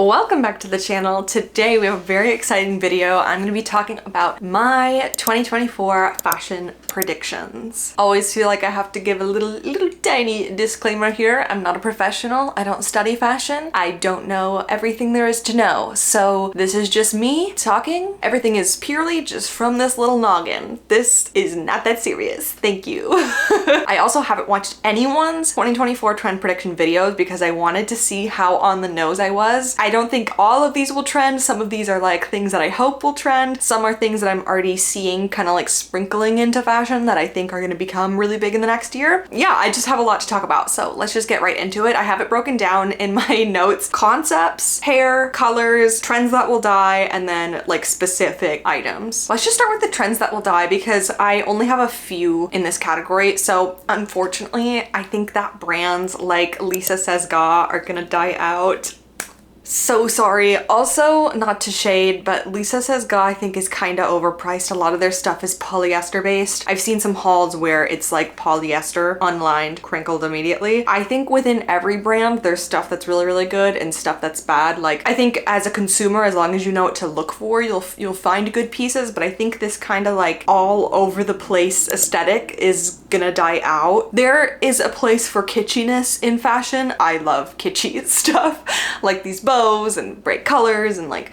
Welcome back to the channel. Today we have a very exciting video. I'm going to be talking about my 2024 fashion predictions. Always feel like I have to give a little tiny disclaimer here. I'm not a professional. I don't study fashion. I don't know everything there is to know. So this is just me talking. Everything is purely just from this little noggin. This is not that serious. Thank you. I also haven't watched anyone's 2024 trend prediction videos because I wanted to see how on the nose I was. I don't think all of these will trend. Some of these are like things that I hope will trend. Some are things that I'm already seeing kind of like sprinkling into fashion that I think are going to become really big in the next year. Yeah, I just have a lot to talk about. So let's just get right into it. I have it broken down in my notes: concepts, hair, colors, trends that will die, and then like specific items. Let's just start with the trends that will die because I only have a few in this category. So unfortunately, I think that brands like Lisa Says Ga are gonna die out. So sorry. Also, not to shade, but Lisa Says Ga I think is kind of overpriced. A lot of their stuff is polyester based. I've seen some hauls where it's like polyester, unlined, crinkled immediately. I think within every brand, there's stuff that's really good and stuff that's bad. Like, I think as a consumer, as long as you know what to look for, you'll find good pieces, but I think this kind of like all over the place aesthetic is gonna die out. There is a place for kitschiness in fashion. I love kitschy stuff, like these bows and bright colors and like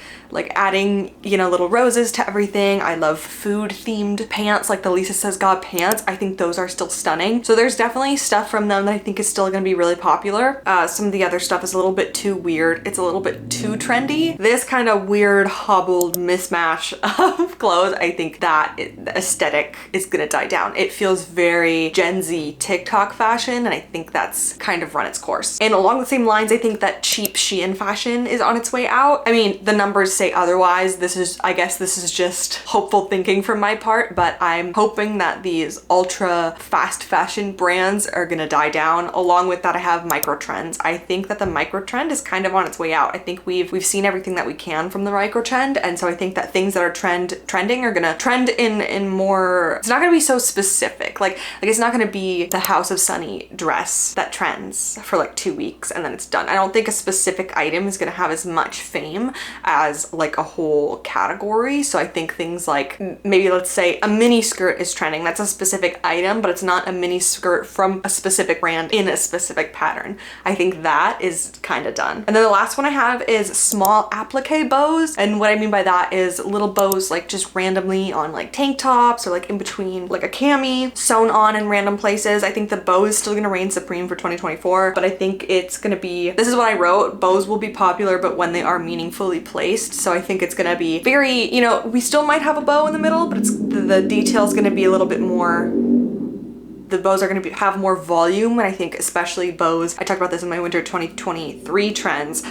adding, you know, little roses to everything. I love food themed pants like the Lisa Says Ga pants. I think those are still stunning. So there's definitely stuff from them that I think is still gonna be really popular. Some of the other stuff is a little bit too weird. It's a little bit too trendy. This kind of weird hobbled mismatch of clothes, I think that the aesthetic is gonna die down. It feels very Gen Z TikTok fashion, and I think that's kind of run its course. And along the same lines, I think that cheap Shein fashion is on its way out. I mean, the numbers say otherwise. I guess this is just hopeful thinking from my part, but I'm hoping that these ultra fast fashion brands are gonna die down. Along with that, I have micro trends. I think that the micro trend is kind of on its way out. I think we've seen everything that we can from the micro trend, and so I think that things that are trending are gonna trend in more. It's not gonna be so specific. Like it's not gonna be the House of Sunny dress that trends for like 2 weeks and then it's done. I don't think a specific item is gonna have as much fame as like a whole category. So I think things like maybe let's say a mini skirt is trending. That's a specific item, but it's not a mini skirt from a specific brand in a specific pattern. I think that is kind of done. And then the last one I have is small applique bows. And what I mean by that is little bows like just randomly on like tank tops or like in between like a cami sewn on in random places. I think the bow is still gonna reign supreme for 2024, but I think it's gonna be, this is what I wrote, bows will be popular, but when they are meaningfully placed. So I think it's gonna be very, you know, we still might have a bow in the middle, but it's the detail's gonna be a little bit more, the bows are going to have more volume, and I think especially bows, I talked about this in my winter 2023 trends,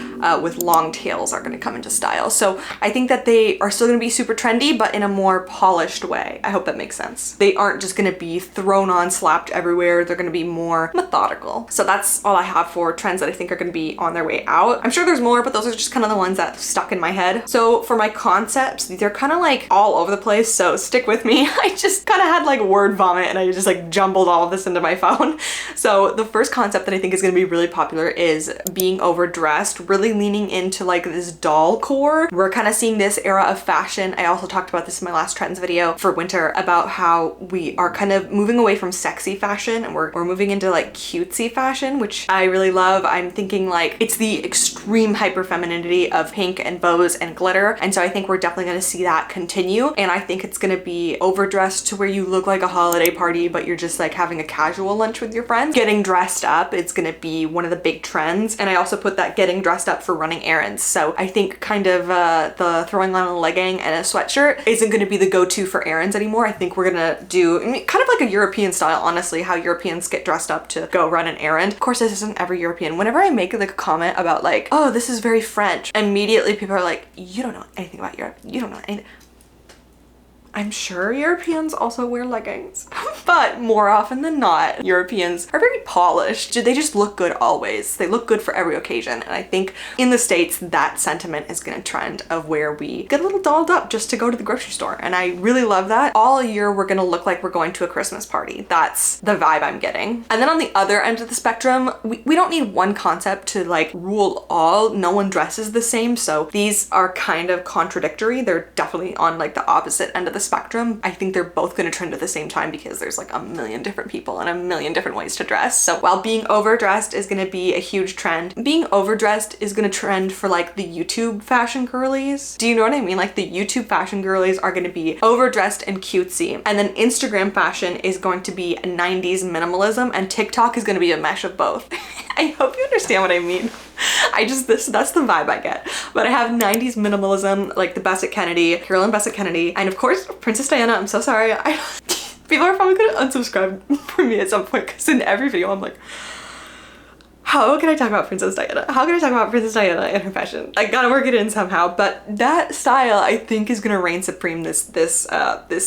with long tails are going to come into style. So I think that they are still going to be super trendy, but in a more polished way. I hope that makes sense. They aren't just going to be thrown on, slapped everywhere. They're going to be more methodical. So that's all I have for trends that I think are going to be on their way out. I'm sure there's more, but those are just kind of the ones that stuck in my head. So for my concepts, they're kind of like all over the place, so stick with me. I just kind of had like word vomit and I just like jumbled all of this into my phone. So the first concept that I think is going to be really popular is being overdressed, really leaning into like this doll core. We're kind of seeing this era of fashion. I also talked about this in my last trends video for winter about how we are kind of moving away from sexy fashion and we're moving into like cutesy fashion, which I really love. I'm thinking like it's the extreme hyper femininity of pink and bows and glitter, and so I think we're definitely going to see that continue. And I think it's going to be overdressed to where you look like a holiday party, but you're just like having a casual lunch with your friends. Getting dressed up, it's gonna be one of the big trends. And I also put that getting dressed up for running errands. So I think kind of the throwing on a legging and a sweatshirt isn't gonna be the go-to for errands anymore. I think we're gonna do, I mean, kind of like a European style, honestly, how Europeans get dressed up to go run an errand. Of course, this isn't every European. Whenever I make like a comment about like, oh, this is very French, immediately people are like, you don't know anything about Europe. You don't know anything. I'm sure Europeans also wear leggings, but more often than not, Europeans are very polished. They just look good always. They look good for every occasion. And I think in the States, that sentiment is gonna trend of where we get a little dolled up just to go to the grocery store. And I really love that. All year, we're gonna look like we're going to a Christmas party. That's the vibe I'm getting. And then on the other end of the spectrum, we don't need one concept to like rule all. No one dresses the same. So these are kind of contradictory. They're definitely on like the opposite end of the spectrum. I think they're both gonna trend at the same time because there's like a million different people and a million different ways to dress. So while being overdressed is gonna be a huge trend, being overdressed is gonna trend for like the YouTube fashion girlies. Do you know what I mean? Like the YouTube fashion girlies are gonna be overdressed and cutesy. And then Instagram fashion is going to be a 90s minimalism, and TikTok is gonna be a mesh of both. I hope you understand what I mean. That's the vibe I get. But I have 90s minimalism, like the Bassett Kennedy, Carolyn Bassett Kennedy, and of course, Princess Diana. I'm so sorry. People are probably gonna unsubscribe from me at some point because in every video I'm like, how can I talk about Princess Diana? How can I talk about Princess Diana and her fashion? I gotta work it in somehow, but that style I think is gonna reign supreme this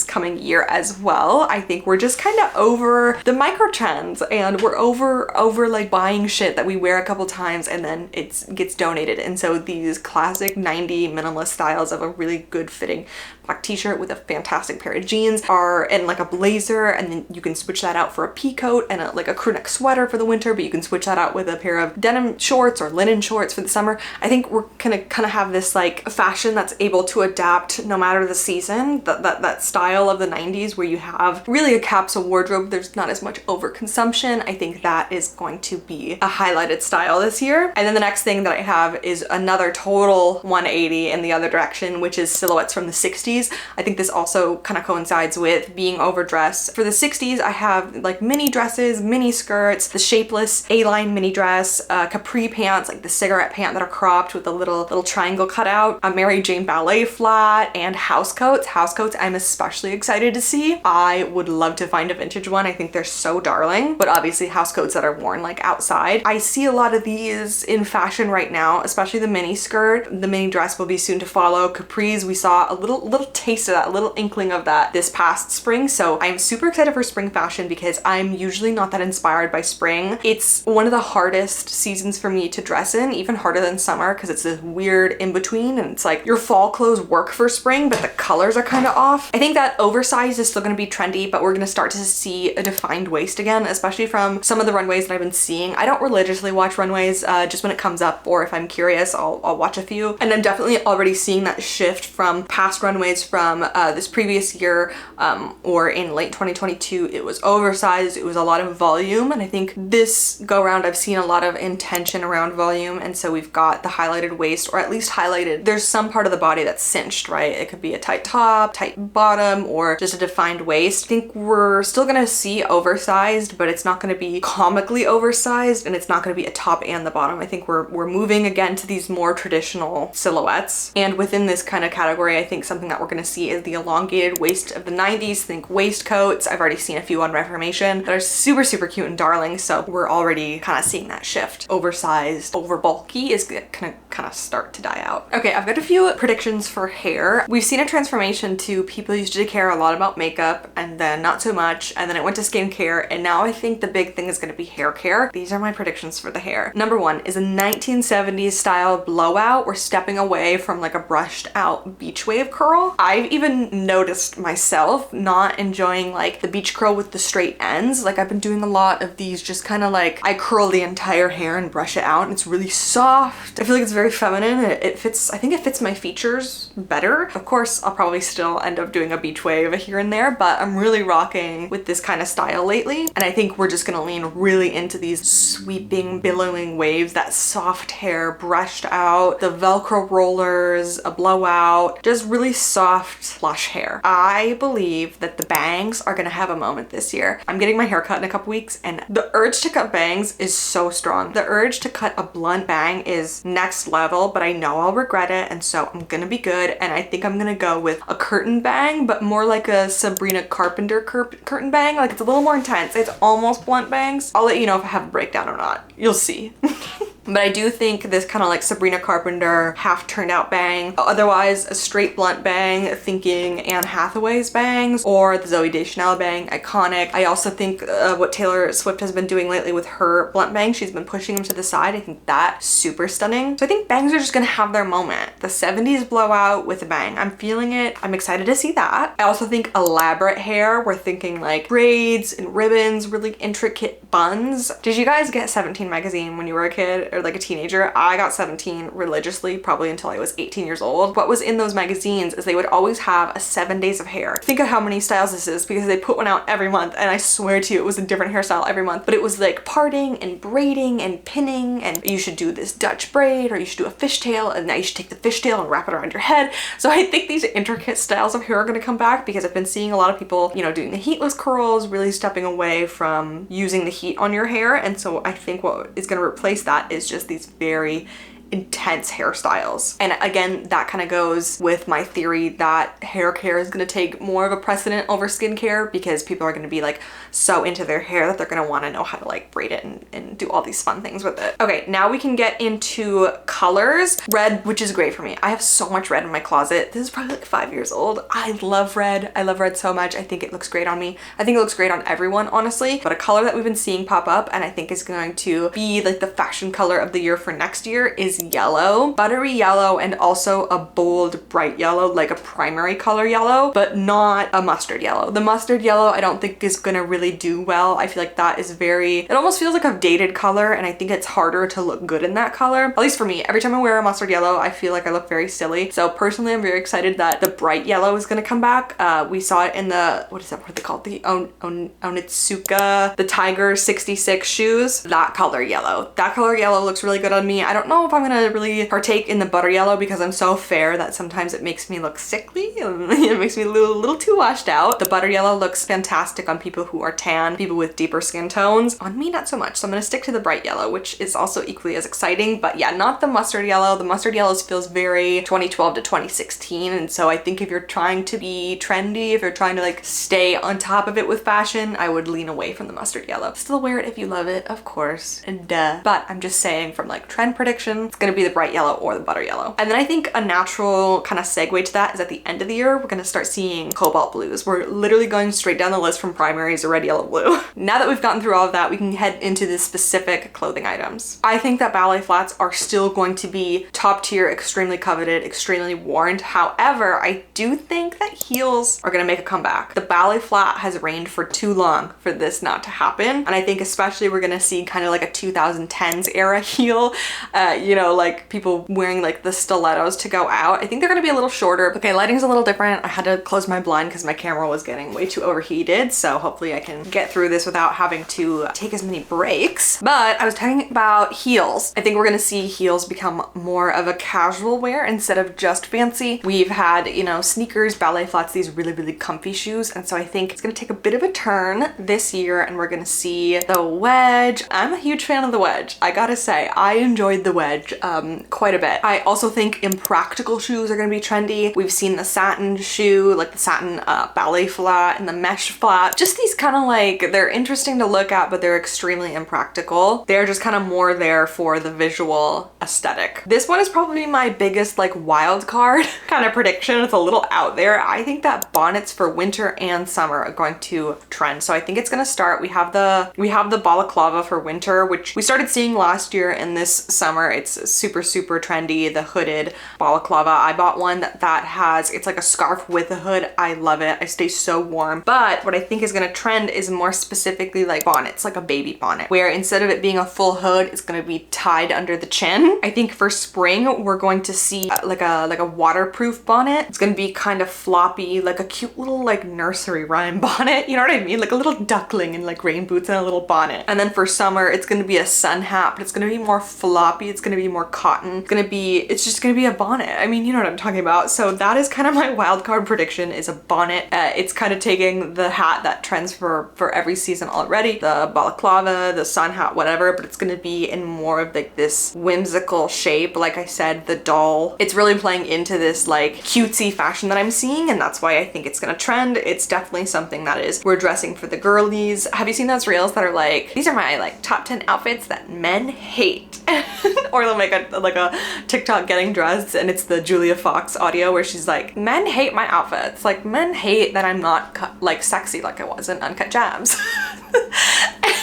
coming year as well. I think we're just kind of over the micro trends, and we're over like buying shit that we wear a couple times and then it gets donated. And so these classic 90 minimalist styles of a really good fitting black t-shirt with a fantastic pair of jeans are in like a blazer, and then you can switch that out for a pea coat and like a crew neck sweater for the winter, but you can switch that out with a pair of denim shorts or linen shorts for the summer. I think we're gonna kind of have this like fashion that's able to adapt no matter the season, that style of the 90s where you have really a capsule wardrobe. There's not as much overconsumption. I think that is going to be a highlighted style this year. And then the next thing that I have is another total 180 in the other direction, which is silhouettes from the 60s. I think this also kind of coincides with being overdressed. For the 60s, I have like mini dresses, mini skirts, the shapeless A-line mini dress, capri pants, like the cigarette pant that are cropped with a little triangle cutout, a Mary Jane ballet flat, and house coats. House coats I'm especially excited to see. I would love to find a vintage one. I think they're so darling, but obviously house coats that are worn like outside. I see a lot of these in fashion right now, especially the mini skirt. The mini dress will be soon to follow. Capris, we saw a little taste of that, a little inkling of that this past spring. So I'm super excited for spring fashion because I'm usually not that inspired by spring. It's one of the hardest seasons for me to dress in, even harder than summer, because it's this weird in between, and it's like your fall clothes work for spring, but the colors are kind of off. I think that oversized is still going to be trendy, but we're going to start to see a defined waist again, especially from some of the runways that I've been seeing. I don't religiously watch runways, just when it comes up, or if I'm curious, I'll watch a few. And I'm definitely already seeing that shift from past runways from this previous year, or in late 2022. It was oversized, it was a lot of volume, and I think this go around I've seen a lot of intention around volume. And so we've got the highlighted waist, or at least highlighted, there's some part of the body that's cinched, right? It could be a tight top, tight bottom, or just a defined waist. I think we're still gonna see oversized, but it's not gonna be comically oversized, and it's not gonna be a top and the bottom. I think we're moving again to these more traditional silhouettes. And within this kind of category, I think something that we're gonna see is the elongated waist of the 90s. Think waistcoats. I've already seen a few on Reformation that are super, super cute and darling. So we're already kind of seeing that shift. Oversized, over bulky is gonna kind of start to die out. Okay, I've got a few predictions for hair. We've seen a transformation to people used to care a lot about makeup and then not so much, and then it went to skincare, and now I think the big thing is gonna be hair care. These are my predictions for the hair. Number one is a 1970s style blowout. We're stepping away from like a brushed out beach wave curl. I've even noticed myself not enjoying like the beach curl with the straight ends. Like I've been doing a lot of these just kind of like I curl the entire hair and brush it out, and it's really soft. I feel like it's very feminine. It fits, I think it fits my features better. Of course, I'll probably still end up doing a beach wave here and there, but I'm really rocking with this kind of style lately. And I think we're just gonna lean really into these sweeping, billowing waves, that soft hair brushed out, the Velcro rollers, a blowout, just really soft, flush hair. I believe that the bangs are gonna have a moment this year. I'm getting my hair cut in a couple weeks, and the urge to cut bangs is so strong. The urge to cut a blunt bang is next level, but I know I'll regret it, and so I'm gonna be good. And I think I'm gonna go with a curtain bang, but more like a Sabrina Carpenter curtain bang. Like it's a little more intense. It's almost blunt bangs. I'll let you know if I have a breakdown or not. You'll see. But I do think this kind of like Sabrina Carpenter half turned out bang, otherwise a straight blunt bang, thinking Anne Hathaway's bangs or the Zooey Deschanel bang, iconic. I also think what Taylor Swift has been doing lately with her blunt bang, she's been pushing them to the side. I think that's super stunning. So I think bangs are just gonna have their moment. The 70s blowout with a bang. I'm feeling it. I'm excited to see that. I also think elaborate hair. We're thinking like braids and ribbons, really intricate buns. Did you guys get 17 magazine when you were a kid or like a teenager? I got 17 religiously, probably until I was 18 years old. What was in those magazines is they would always have a 7 days of hair. Think of how many styles this is because they put one out every month, and I swear to you, it was a different hairstyle every month. But it was like parting and braiding and pinning, and you should do this Dutch braid, or you should do a fishtail, and now you should take the fishtail and wrap it around your head. So I think these intricate styles of hair are gonna come back because I've been seeing a lot of people, you know, doing the heatless curls, really stepping away from using the heat on your hair. And so I think what is gonna replace that is just these very intense hairstyles. And again, that kind of goes with my theory that hair care is going to take more of a precedent over skincare because people are going to be like so into their hair that they're going to want to know how to like braid it and do all these fun things with it. Okay, now we can get into colors. Red, which is great for me. I have so much red in my closet. This is probably like 5 years old. I love red. I love red so much. I think it looks great on me. I think it looks great on everyone, honestly. But a color that we've been seeing pop up and I think is going to be like the fashion color of the year for next year is yellow. Buttery yellow, and also a bold bright yellow, like a primary color yellow, but not a mustard yellow. The mustard yellow I don't think is gonna really do well. I feel like that is very, it almost feels like a dated color, and I think it's harder to look good in that color. At least for me, every time I wear a mustard yellow, I feel like I look very silly. So personally, I'm very excited that the bright yellow is gonna come back. We saw it in the, what is that, what are they called? The Onitsuka, the Tiger 66 shoes. That color yellow. That color yellow looks really good on me. I don't know if I'm gonna really partake in the butter yellow because I'm so fair that sometimes it makes me look sickly. It makes me a little too washed out. The butter yellow looks fantastic on people who are tan, people with deeper skin tones. On me, not so much. So I'm gonna stick to the bright yellow, which is also equally as exciting, but yeah, not the mustard yellow. The mustard yellow feels very 2012 to 2016. And so I think if you're trying to be trendy, if you're trying to like stay on top of it with fashion, I would lean away from the mustard yellow. Still wear it if you love it, of course, and but I'm just saying from like trend prediction, it's gonna be the bright yellow or the butter yellow. And then I think a natural kind of segue to that is at the end of the year, we're gonna start seeing cobalt blues. We're literally going straight down the list from primaries to red, yellow, blue. Now that we've gotten through all of that, we can head into the specific clothing items. I think that ballet flats are still going to be top tier, extremely coveted, extremely worn. However, I do think that heels are gonna make a comeback. The ballet flat has reigned for too long for this not to happen. And I think especially we're gonna see kind of like a 2010s era heel, you know, like people wearing like the stilettos to go out. I think they're gonna be a little shorter. Okay, lighting's a little different. I had to close my blind because my camera was getting way too overheated. So hopefully I can get through this without having to take as many breaks. But I was talking about heels. I think we're gonna see heels become more of a casual wear instead of just fancy. We've had, you know, sneakers, ballet flats, these really, really comfy shoes. And so I think it's gonna take a bit of a turn this year and we're gonna see the wedge. I'm a huge fan of the wedge. I gotta say, I enjoyed the wedge quite a bit. I also think impractical shoes are gonna be trendy. We've seen the satin shoe, like the satin ballet flat and the mesh flat. Just these kind of like, they're interesting to look at, but they're extremely impractical. They're just kind of more there for the visual aesthetic. This one is probably my biggest like wild card kind of prediction. It's a little out there. I think that bonnets for winter and summer are going to trend. So I think it's gonna start. We have the balaclava for winter, which we started seeing last year, and this summer it's super, super trendy. The hooded balaclava. I bought one that has, it's like a scarf with a hood. I love it. I stay so warm. But what I think is gonna trend is more specifically like bonnets, like a baby bonnet, where instead of it being a full hood, it's gonna be tied under the chin. I think for spring, we're going to see like a waterproof bonnet. It's gonna be kind of floppy, like a cute little like nursery rhyme bonnet. You know what I mean? Like a little duckling in like rain boots and a little bonnet. And then for summer, it's gonna be a sun hat, but it's gonna be more floppy. It's gonna be more cotton. It's just gonna be a bonnet. I mean, you know what I'm talking about. So that is kind of my wild card prediction, is a bonnet. It's kind of taking the hat that trends for every season already, the balaclava, the sun hat, whatever, but it's gonna be in more of like this whimsical shape. Like I said, the doll, it's really playing into this like cutesy fashion that I'm seeing, and that's why I think it's gonna trend. It's definitely something that is, we're dressing for the girlies. Have you seen those reels that are like, these are my like top 10 outfits that men hate? Or they'll make a TikTok getting dressed and it's the Julia Fox audio where she's like, men hate my outfits. Like, men hate that I'm not like sexy like I was in Uncut Gems.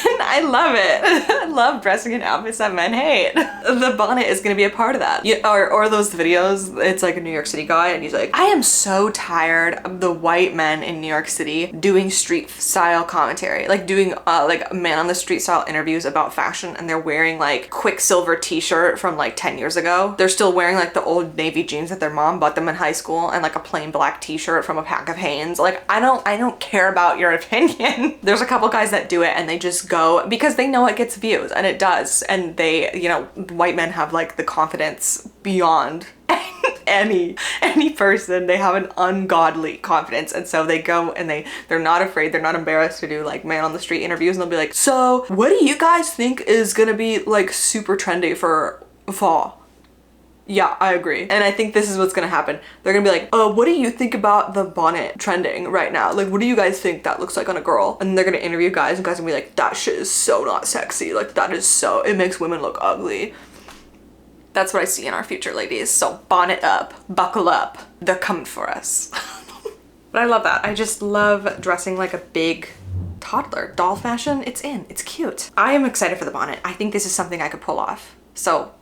And I love it. I love dressing in outfits that men hate. The bonnet is gonna be a part of that. Or those videos, it's like a New York City guy and he's like, I am so tired of the white men in New York City doing street style commentary, like doing like man on the street style interviews about fashion, and they're wearing like Quicksilver t-shirt from like 10 years ago. They're still wearing like the old navy jeans that their mom bought them in high school, and like a plain black t-shirt from a pack of Hanes. Like, I don't care about your opinion. There's a couple guys that do it and they just go because they know it gets views, and it does, and they, you know, white men have like the confidence beyond any person. They have an ungodly confidence, and so they go and they're not afraid, they're not embarrassed to do like man on the street interviews, and they'll be like, so what do you guys think is gonna be like super trendy for fall? Yeah, I agree. And I think this is what's gonna happen. They're gonna be like, what do you think about the bonnet trending right now? Like, what do you guys think that looks like on a girl? And they're gonna interview guys, and guys are gonna be like, that shit is so not sexy. Like, that is so, it makes women look ugly. That's what I see in our future, ladies. So bonnet up, buckle up. They're coming for us. But I love that. I just love dressing like a big toddler. Doll fashion, it's in, it's cute. I am excited for the bonnet. I think this is something I could pull off. So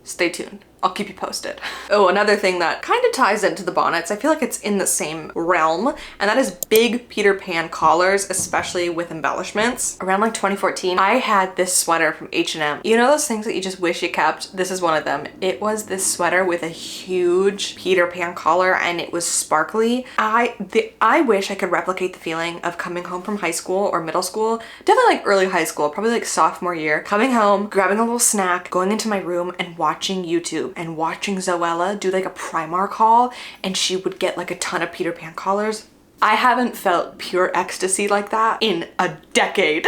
stay tuned. I'll keep you posted. Oh, another thing that kind of ties into the bonnets, I feel like it's in the same realm, and that is big Peter Pan collars, especially with embellishments. Around like 2014, I had this sweater from H&M. You know those things that you just wish you kept? This is one of them. It was this sweater with a huge Peter Pan collar, and it was sparkly. I wish I could replicate the feeling of coming home from high school or middle school, definitely like early high school, probably like sophomore year, coming home, grabbing a little snack, going into my room and watching YouTube and watching Zoella do like a Primark haul, and she would get like a ton of Peter Pan collars. I haven't felt pure ecstasy like that in a decade.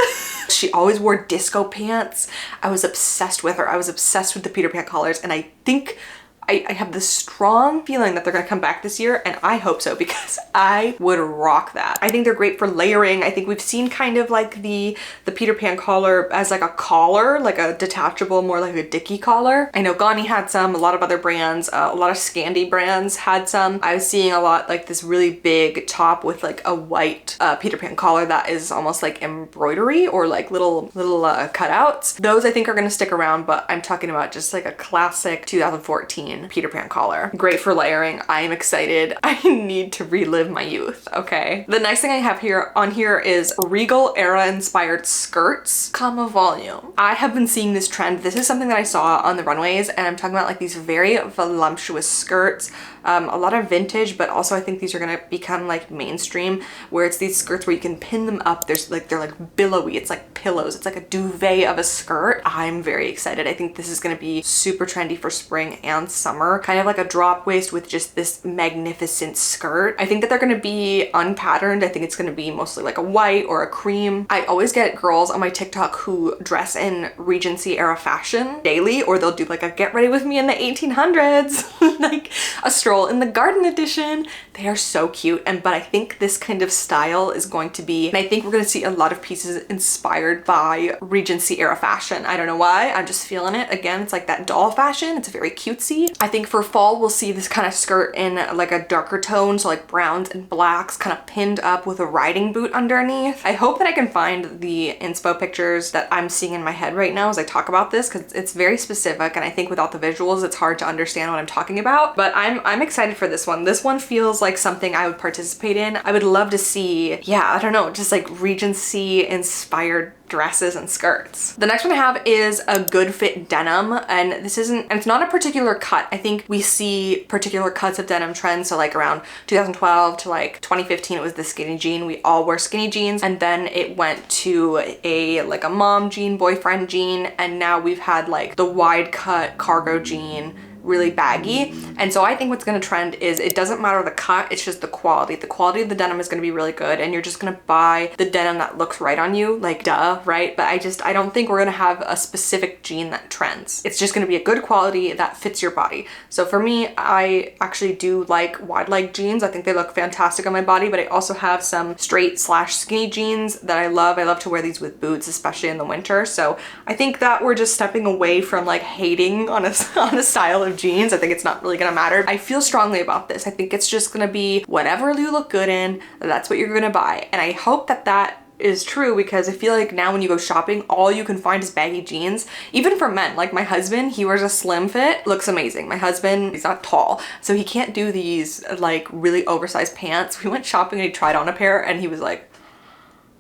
She always wore disco pants. I was obsessed with her. I was obsessed with the Peter Pan collars, and I think I have this strong feeling that they're gonna come back this year, and I hope so, because I would rock that. I think they're great for layering. I think we've seen kind of like the Peter Pan collar as like a collar, like a detachable, more like a Dickie collar. I know Ganni had some, a lot of other brands, a lot of Scandi brands had some. I was seeing a lot like this really big top with like a white Peter Pan collar that is almost like embroidery or like little cutouts. Those I think are gonna stick around, but I'm talking about just like a classic 2014 Peter Pan collar. Great for layering. I am excited. I need to relive my youth, okay? The next thing I have on here is Regal era inspired skirts, comma volume. I have been seeing this trend. This is something that I saw on the runways, and I'm talking about like these very voluptuous skirts, a lot of vintage, but also I think these are gonna become like mainstream, where it's these skirts where you can pin them up. They're like billowy. It's like pillows. It's like a duvet of a skirt. I'm very excited. I think this is gonna be super trendy for spring and summer, kind of like a drop waist with just this magnificent skirt. I think that they're gonna be unpatterned. I think it's gonna be mostly like a white or a cream. I always get girls on my TikTok who dress in Regency era fashion daily, or they'll do like a get ready with me in the 1800s, like a stroll in the garden edition. They are so cute, but I think this kind of style is going to be, and I think we're gonna see a lot of pieces inspired by Regency era fashion. I don't know why, I'm just feeling it. Again, it's like that doll fashion. It's very cutesy. I think for fall, we'll see this kind of skirt in like a darker tone, so like browns and blacks, kind of pinned up with a riding boot underneath. I hope that I can find the inspo pictures that I'm seeing in my head right now as I talk about this, because it's very specific, and I think without the visuals, it's hard to understand what I'm talking about. But I'm excited for this one. This one feels like something I would participate in. I would love to see, yeah, I don't know, just like Regency inspired dresses and skirts. The next one I have is a good fit denim, and it's not a particular cut. I think we see particular cuts of denim trends. So like around 2012 to like 2015, it was the skinny jean. We all wore skinny jeans, and then it went to like a mom jean, boyfriend jean, and now we've had like the wide cut cargo jean, really baggy. And so I think what's gonna trend is it doesn't matter the cut, it's just the quality. The quality of the denim is gonna be really good, and you're just gonna buy the denim that looks right on you, like duh, right? But I don't think we're gonna have a specific jean that trends. It's just gonna be a good quality that fits your body. So for me, I actually do like wide leg jeans. I think they look fantastic on my body, but I also have some straight / skinny jeans that I love. I love to wear these with boots, especially in the winter. So I think that we're just stepping away from like hating on a style of jeans. I think it's not really gonna matter. I feel strongly about this. I think it's just gonna be whatever you look good in, that's what you're gonna buy. And I hope that that is true, because I feel like now when you go shopping, all you can find is baggy jeans. Even for men, like my husband, he wears a slim fit, looks amazing. My husband, he's not tall, so he can't do these like really oversized pants. We went shopping and he tried on a pair and he was like,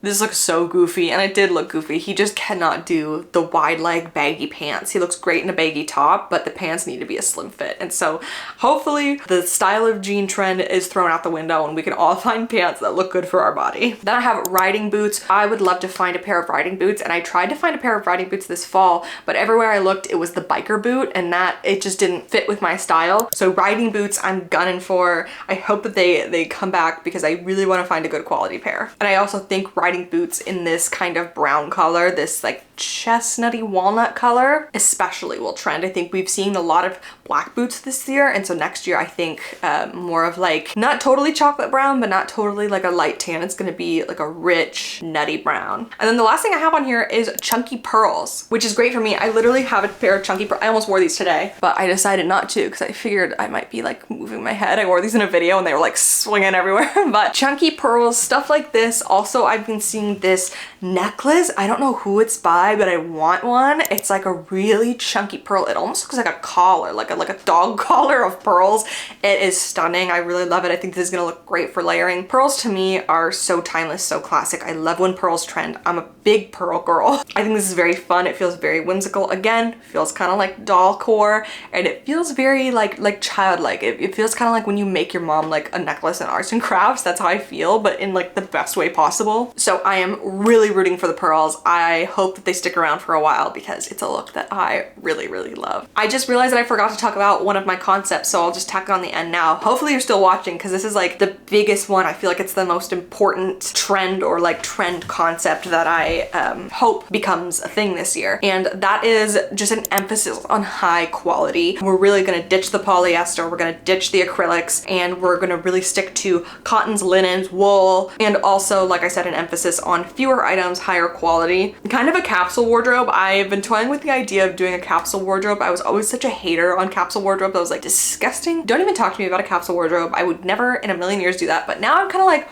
this looks so goofy, and it did look goofy. He just cannot do the wide leg baggy pants. He looks great in a baggy top, but the pants need to be a slim fit. And so hopefully the style of jean trend is thrown out the window and we can all find pants that look good for our body. Then I have riding boots. I would love to find a pair of riding boots, and I tried to find a pair of riding boots this fall, but everywhere I looked, it was the biker boot, and it just didn't fit with my style. So riding boots, I'm gunning for. I hope that they come back, because I really want to find a good quality pair. And I also think riding boots in this kind of brown color, this like chestnutty walnut color, especially will trend. I think we've seen a lot of black boots this year, and so next year I think more of like, not totally chocolate brown, but not totally like a light tan. It's gonna be like a rich, nutty brown. And then the last thing I have on here is chunky pearls, which is great for me. I literally have a pair of chunky pearls. I almost wore these today, but I decided not to because I figured I might be like moving my head. I wore these in a video and they were like swinging everywhere. But chunky pearls, stuff like this. Also, I've been seeing this necklace. I don't know who it's by, but I want one. It's like a really chunky pearl. It almost looks like a collar, like a dog collar of pearls. It is stunning. I really love it. I think this is gonna look great for layering. Pearls to me are so timeless, so classic. I love when pearls trend. I'm a big pearl girl. I think this is very fun. It feels very whimsical. Again, feels kind of like doll core, and it feels very like childlike. It feels kind of like when you make your mom like a necklace in arts and crafts. That's how I feel, but in like the best way possible. So I am really rooting for the pearls. I hope that they stick around for a while because it's a look that I really, really love. I just realized that I forgot to talk about one of my concepts, so I'll just tack it on the end now. Hopefully you're still watching because this is like the biggest one. I feel like it's the most important trend or like trend concept that I hope becomes a thing this year. And that is just an emphasis on high quality. We're really gonna ditch the polyester, we're gonna ditch the acrylics, and we're gonna really stick to cottons, linens, wool, and also, like I said, an emphasis on fewer items, higher quality. Kind of a capsule wardrobe. I've been toying with the idea of doing a capsule wardrobe. I was always such a hater on capsule wardrobe. I was like, disgusting. Don't even talk to me about a capsule wardrobe. I would never in a million years do that. But now I'm kind of like,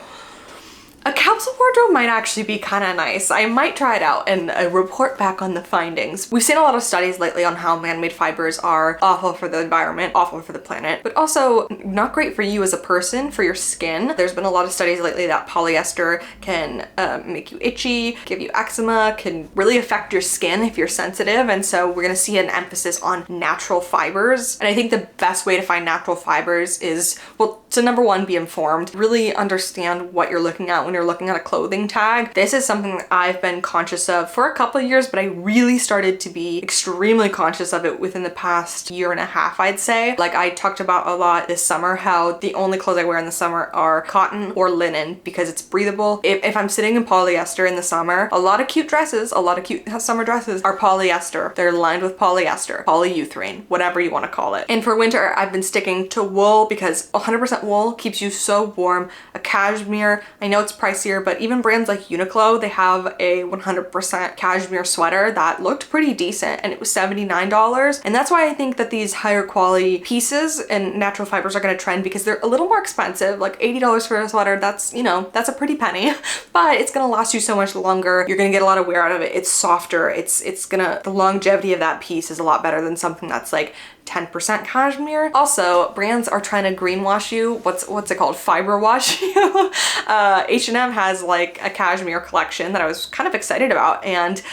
a capsule wardrobe might actually be kind of nice. I might try it out and report back on the findings. We've seen a lot of studies lately on how man-made fibers are awful for the environment, awful for the planet, but also not great for you as a person, for your skin. There's been a lot of studies lately that polyester can make you itchy, give you eczema, can really affect your skin if you're sensitive. And so we're gonna see an emphasis on natural fibers. And I think the best way to find natural fibers is, well, to number one, be informed, really understand what you're looking at when you're looking at a clothing tag. This is something that I've been conscious of for a couple of years, but I really started to be extremely conscious of it within the past year and a half, I'd say. Like I talked about a lot this summer, how the only clothes I wear in the summer are cotton or linen because it's breathable. If I'm sitting in polyester in the summer, a lot of cute dresses, a lot of cute summer dresses are polyester. They're lined with polyester, polyurethane, whatever you want to call it. And for winter, I've been sticking to wool because 100% wool keeps you so warm. A cashmere, I know it's pricier, but even brands like Uniqlo, they have a 100% cashmere sweater that looked pretty decent and it was $79. And that's why I think that these higher quality pieces and natural fibers are gonna trend, because they're a little more expensive. Like $80 for a sweater, that's, you know, that's a pretty penny, but it's gonna last you so much longer. You're gonna get a lot of wear out of it. It's softer. The longevity of that piece is a lot better than something that's like 10% cashmere. Also, brands are trying to greenwash you. What's it called? Fiber wash you. H&M has like a cashmere collection that I was kind of excited about, and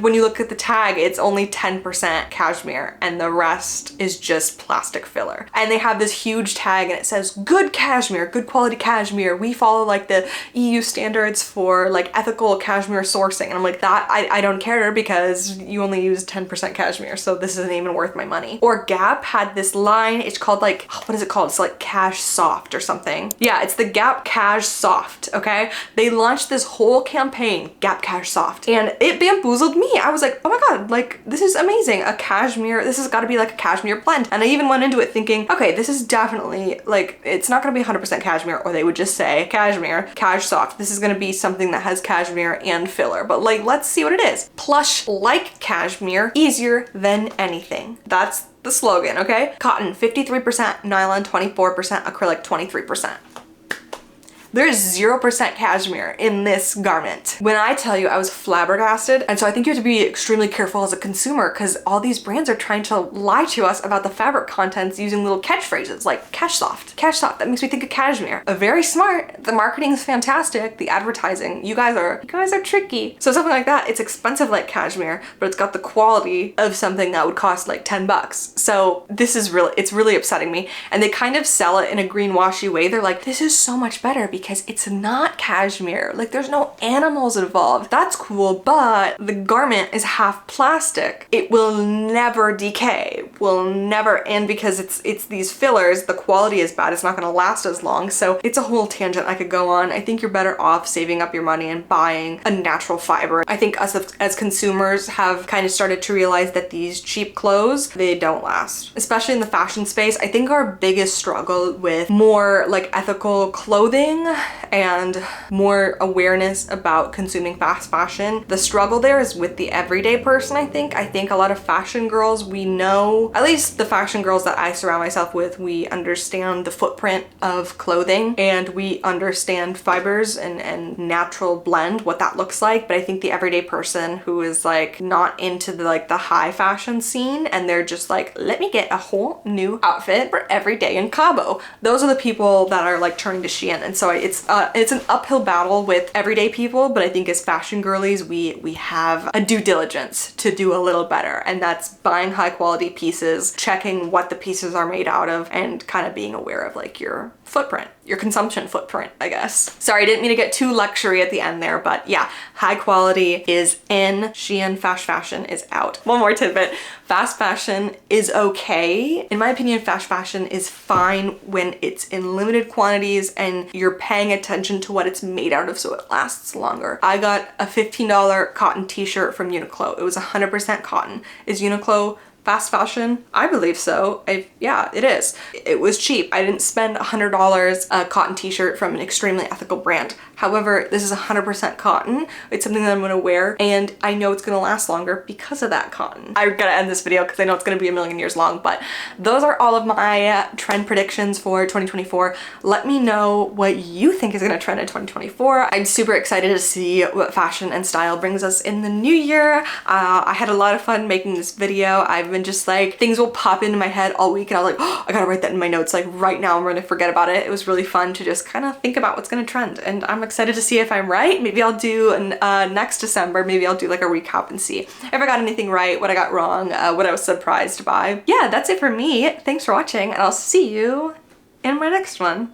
when you look at the tag, it's only 10% cashmere and the rest is just plastic filler. And they have this huge tag and it says good cashmere, good quality cashmere. We follow like the EU standards for like ethical cashmere sourcing. And I'm like, that I don't care because you only use 10% cashmere, so this isn't even worth my money. Or Gap had this line, it's called like, what is it called? It's like Cash Soft or something. Yeah, it's the Gap Cash Soft, okay? They launched this whole campaign, Gap Cash Soft, and it bamboozled me. I was like, oh my God, like this is amazing. A cashmere, this has got to be like a cashmere blend. And I even went into it thinking, okay, this is definitely like, it's not gonna be 100% cashmere, or they would just say cashmere, Cash Soft. This is gonna be something that has cashmere and filler, but like, let's see what it is. Plush like cashmere, easier than anything. That's the slogan, okay? Cotton, 53%, nylon, 24%, acrylic, 23%. There's 0% cashmere in this garment. When I tell you, I was flabbergasted. And so I think you have to be extremely careful as a consumer because all these brands are trying to lie to us about the fabric contents using little catchphrases like Cash Soft. Cash Soft, that makes me think of cashmere. Very smart. The marketing is fantastic. The advertising, you guys are tricky. So something like that, it's expensive like cashmere, but it's got the quality of something that would cost like 10 bucks. So this is really, it's really upsetting me. And they kind of sell it in a greenwashy way. They're like, this is so much better because it's not cashmere. Like there's no animals involved. That's cool, but the garment is half plastic. It will never decay, will never, and because it's these fillers, the quality is bad. It's not gonna last as long. So it's a whole tangent I could go on. I think you're better off saving up your money and buying a natural fiber. I think us as consumers have kind of started to realize that these cheap clothes, they don't last. Especially in the fashion space, I think our biggest struggle with more like ethical clothing and more awareness about consuming fast fashion, the struggle there is with the everyday person, I think. I think a lot of fashion girls, we know, at least the fashion girls that I surround myself with, we understand the footprint of clothing and we understand fibers and natural blend, what that looks like. But I think the everyday person who is like not into the like the high fashion scene and they're just like, let me get a whole new outfit for every day in Cabo. Those are the people that are like turning to Shein. And so it's an uphill battle with everyday people, but I think as fashion girlies, we have a due diligence to do a little better, and that's buying high quality pieces, checking what the pieces are made out of, and kind of being aware of like your footprint, your consumption footprint, I guess. Sorry, I didn't mean to get too luxury at the end there, but yeah, high quality is in. Shein fast fashion is out. One more tidbit, fast fashion is okay. In my opinion, fast fashion is fine when it's in limited quantities and you're paying attention to what it's made out of so it lasts longer. I got a $15 cotton t-shirt from Uniqlo. It was 100% cotton. Is Uniqlo fast fashion? I believe so. Yeah, it is. It was cheap. I didn't spend $100 a cotton t-shirt from an extremely ethical brand. However, this is 100% cotton. It's something that I'm gonna wear and I know it's gonna last longer because of that cotton. I gotta end this video because I know it's gonna be a million years long, but those are all of my trend predictions for 2024. Let me know what you think is gonna trend in 2024. I'm super excited to see what fashion and style brings us in the new year. I had a lot of fun making this video. I've been just like, things will pop into my head all week and I was like, oh, I gotta write that in my notes. Like right now I'm gonna forget about it. It was really fun to just kind of think about what's gonna trend, and I'm excited to see if I'm right. Maybe I'll do next December, maybe I'll do like a recap and see if I got anything right, what I got wrong, what I was surprised by. Yeah, that's it for me. Thanks for watching and I'll see you in my next one.